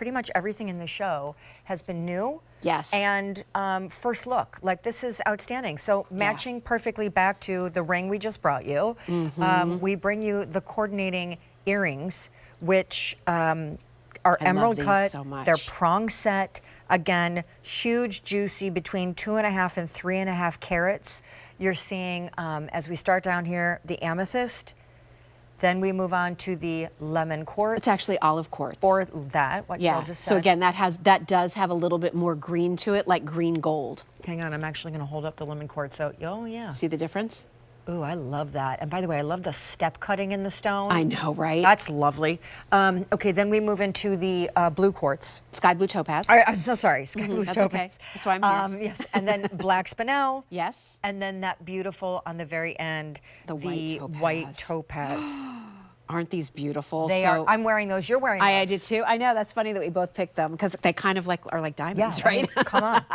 pretty much everything in the show has been new. Yes. And first look, like this is outstanding. So matching perfectly back to the ring we just brought you, we bring you the coordinating earrings, which are emerald cut. So much. They're prong set. Again, huge, juicy, between 2.5 and 3.5 carats. You're seeing, as we start down here, the amethyst. Then we move on to the lemon quartz. It's actually olive quartz. Or that, what Jill just said. So again, that does have a little bit more green to it, like green gold. Hang on, I'm actually going to hold up the lemon quartz. So, oh yeah. See the difference? Ooh, I love that. And by the way, I love the step cutting in the stone. I know, right? That's lovely. Okay, then we move into the blue quartz. Sky blue topaz. I'm so sorry, sky blue That's topaz. okay. That's why I'm here. Yes, and then black spinel. Yes. And then that beautiful on the very end, The white topaz. Aren't these beautiful? They are. I'm wearing those. You're wearing those. I did too. I know. That's funny that we both picked them because they kind of are like diamonds, Yeah, right? I mean, come on.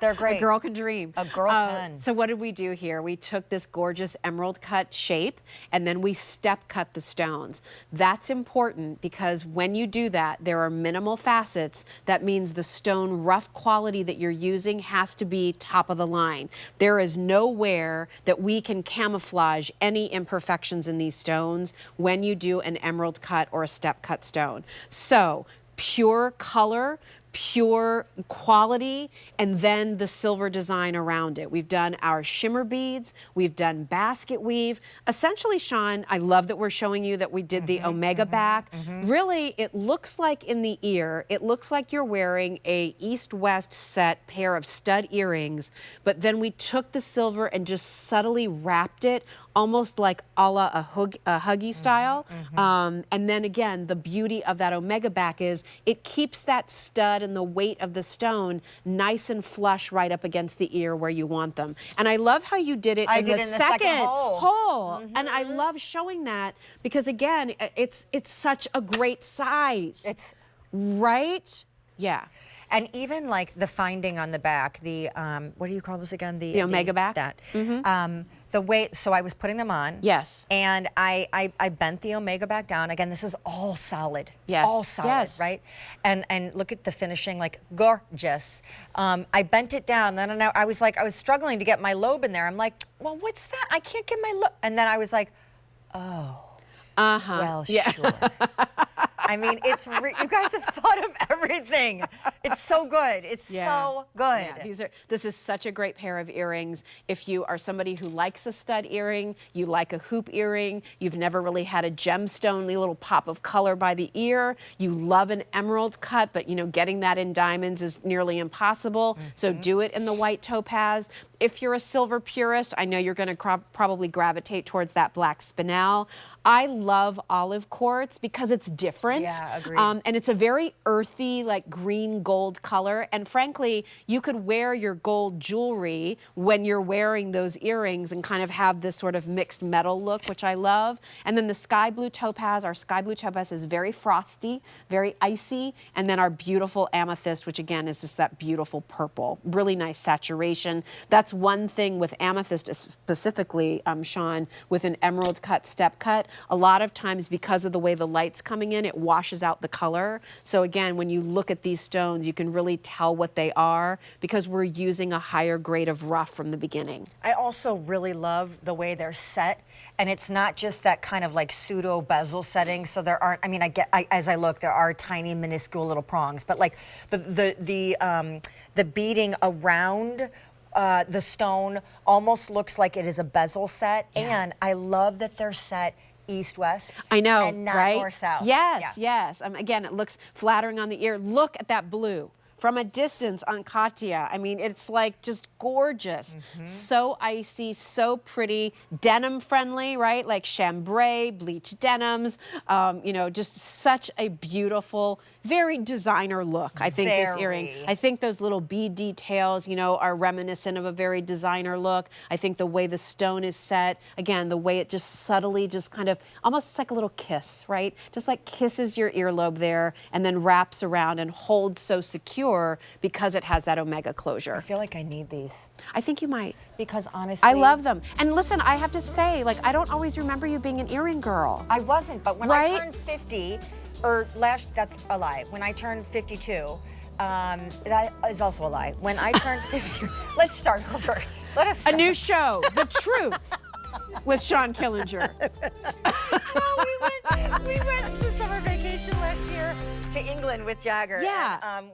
They're great. A girl can dream. A girl can. So what did we do here? We took this gorgeous emerald cut shape and then we step cut the stones. That's important because when you do that, there are minimal facets. That means the stone rough quality that you're using has to be top of the line. There is nowhere that we can camouflage any imperfections in these stones when you do an emerald cut or a step cut stone. So pure color, pure quality, and then the silver design around it. We've done our shimmer beads, we've done basket weave. Essentially, Sean, I love that we're showing you that we did the omega back. Really, it looks like in the ear, it looks like you're wearing a east-west set pair of stud earrings, but then we took the silver and just subtly wrapped it almost like a la a huggy style. And then again, the beauty of that omega back is it keeps that stud and the weight of the stone nice and flush right up against the ear where you want them. And I love how you did it in the second hole. And I love showing that because again, it's such a great size. It's right? Yeah. And even like the finding on the back, the what do you call this again? The omega back. That. The way, so I was putting them on. Yes. And I bent the omega back down. Again, this is all solid. It's Yes. all solid, Yes. right? And look at the finishing, like gorgeous. I bent it down. Then I was like, I was struggling to get my lobe in there. I'm like, well, what's that? I can't get my lobe. And then I was like, oh. Well, sure. I mean, you guys have thought of everything. It's so good. It's so good. Yeah, this is such a great pair of earrings. If you are somebody who likes a stud earring, you like a hoop earring, you've never really had a gemstone, a little pop of color by the ear, you love an emerald cut, but you know, getting that in diamonds is nearly impossible. So do it in the white topaz. If you're a silver purist, I know you're going to probably gravitate towards that black spinel. I love olive quartz because it's different. Yeah, agreed. And it's a very earthy, like green gold color. And frankly, you could wear your gold jewelry when you're wearing those earrings and kind of have this sort of mixed metal look, which I love. And then the sky blue topaz, our sky blue topaz is very frosty, very icy. And then our beautiful amethyst, which again is just that beautiful purple, really nice saturation. That's one thing with amethyst specifically, Sean, with an emerald cut, step cut. A lot of times because of the way the light's coming in, it washes out the color. So again, when you look at these stones, you can really tell what they are because we're using a higher grade of rough from the beginning. I also really love the way they're set, and it's not just that kind of like pseudo bezel setting. So there aren't. I mean, as I look, there are tiny, minuscule little prongs, but like the beading around the stone almost looks like it is a bezel set, and I love that they're set east-west. I know, and not right? north-south. Yes, yes. Again, it looks flattering on the ear. Look at that blue. From a distance on Katya, I mean, it's like just gorgeous. So icy, so pretty, denim friendly, right? Like chambray, bleached denims, you know, just such a beautiful, very designer look, I think, this earring. I think those little bead details, you know, are reminiscent of a very designer look. I think the way the stone is set, again, the way it just subtly just kind of, almost like a little kiss, right? Just like kisses your earlobe there and then wraps around and holds so secure because it has that omega closure. I feel like I need these. I think you might. Because honestly, I love them. And listen, I have to say, like, I don't always remember you being an earring girl. I wasn't, but when I turned 50 that's a lie. When I turned 52, that is also a lie. When I turned 50, let's start over. Let us A start. new show, The Truth, with Sean Killinger. We went to summer vacation last year to England with Jagger. Yeah. And,